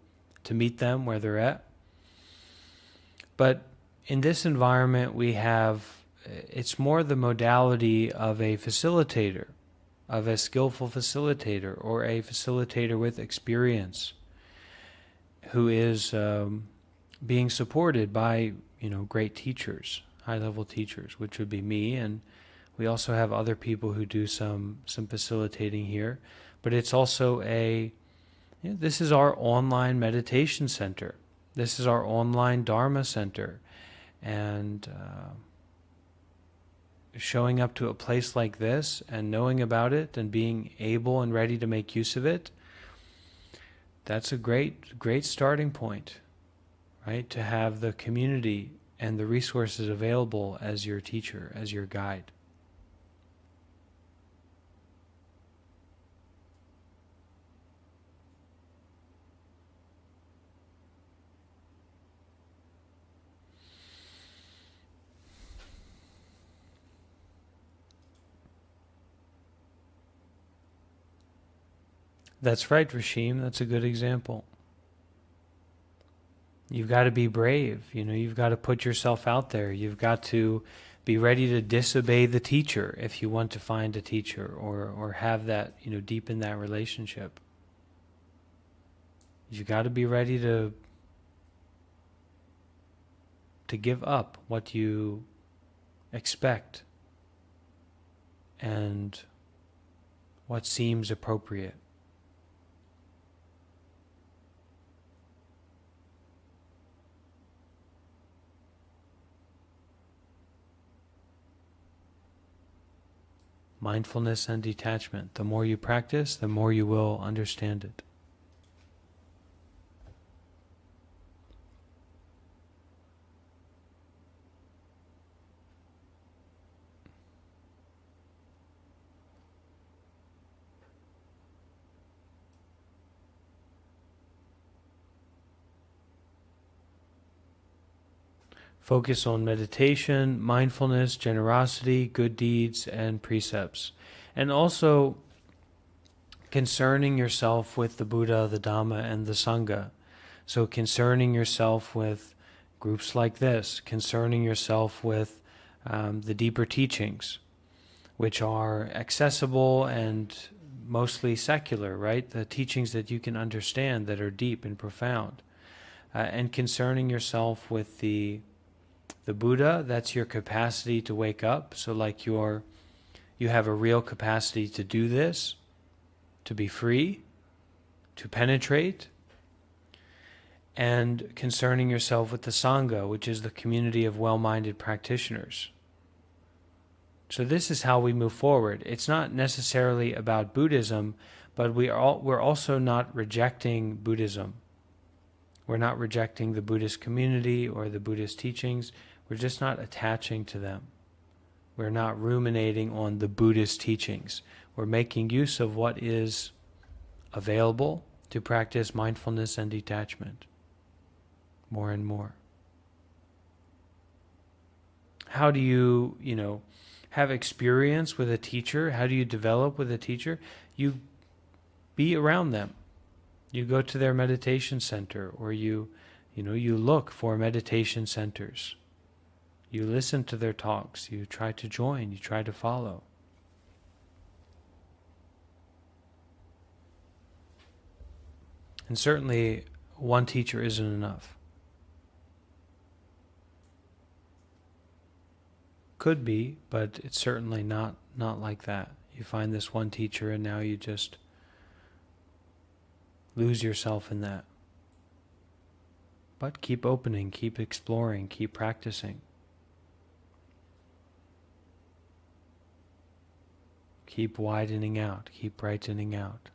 meet them where they're at. But in this environment we have, it's more the modality of a facilitator, of a skillful facilitator, or a facilitator with experience who is being supported by great teachers, high-level teachers, which would be me, and we also have other people who do some facilitating here. But it's also this is our online meditation center. This is our online Dharma center, and showing up to a place like this and knowing about it and being able and ready to make use of it, that's a great starting point, right? To have the community and the resources available as your teacher, as your guide. That's right, Rashim. That's a good example. You've got to be brave. You've got to put yourself out there. You've got to be ready to disobey the teacher if you want to find a teacher or have that, deepen that relationship. You've got to be ready to give up what you expect and what seems appropriate. mindfulness and detachment. The more you practice, the more you will understand it. Focus on meditation, mindfulness, generosity, good deeds, and precepts. And also concerning yourself with the Buddha, the Dhamma, and the Sangha. So concerning yourself with groups like this, concerning yourself with the deeper teachings, which are accessible and mostly secular, right? The teachings that you can understand that are deep and profound. And concerning yourself with the Buddha, that's your capacity to wake up. So like you have a real capacity to do this, to be free, to penetrate. And concerning yourself with the Sangha, which is the community of well-minded practitioners. So this is how we move forward. It's not necessarily about Buddhism, but we're also not rejecting Buddhism. We're not rejecting the Buddhist community or the Buddhist teachings. We're just not attaching to them. We're not ruminating on the Buddhist teachings. We're making use of what is available to practice mindfulness and detachment more and more. How do you, have experience with a teacher? How do you develop with a teacher? You be around them. You go to their meditation center, or you look for meditation centers. You listen to their talks. You try to join. You try to follow. And certainly, one teacher isn't enough. Could be, but it's certainly not like that. You find this one teacher and now you just lose yourself in that. But keep opening, keep exploring, keep practicing. Keep widening out, keep brightening out.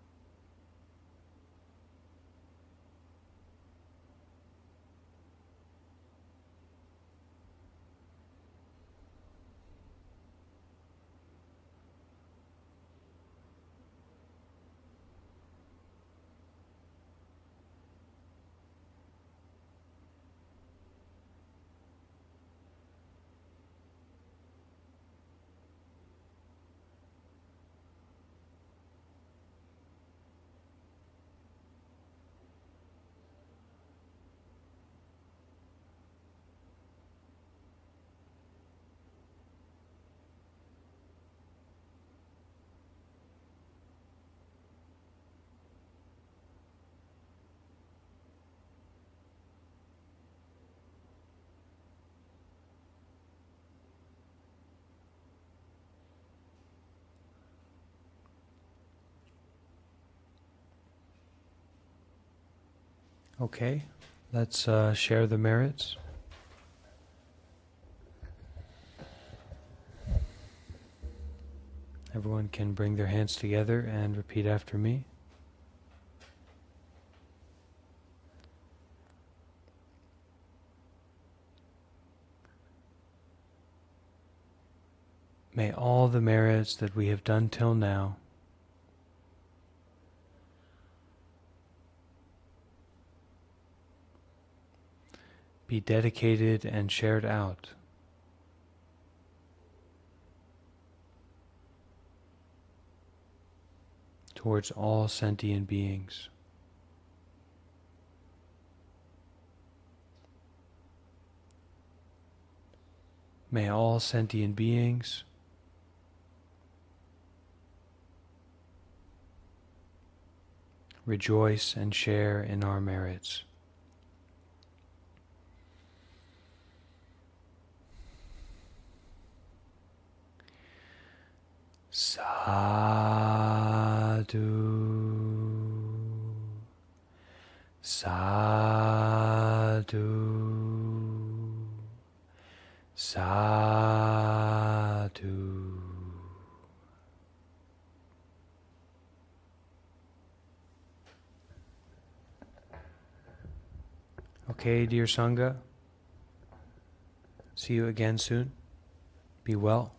Okay, let's share the merits. Everyone can bring their hands together and repeat after me. May all the merits that we have done till now be dedicated and shared out towards all sentient beings. May all sentient beings rejoice and share in our merits. Sadhu, sadhu, sadhu. Okay, dear Sangha. See you again soon. Be well.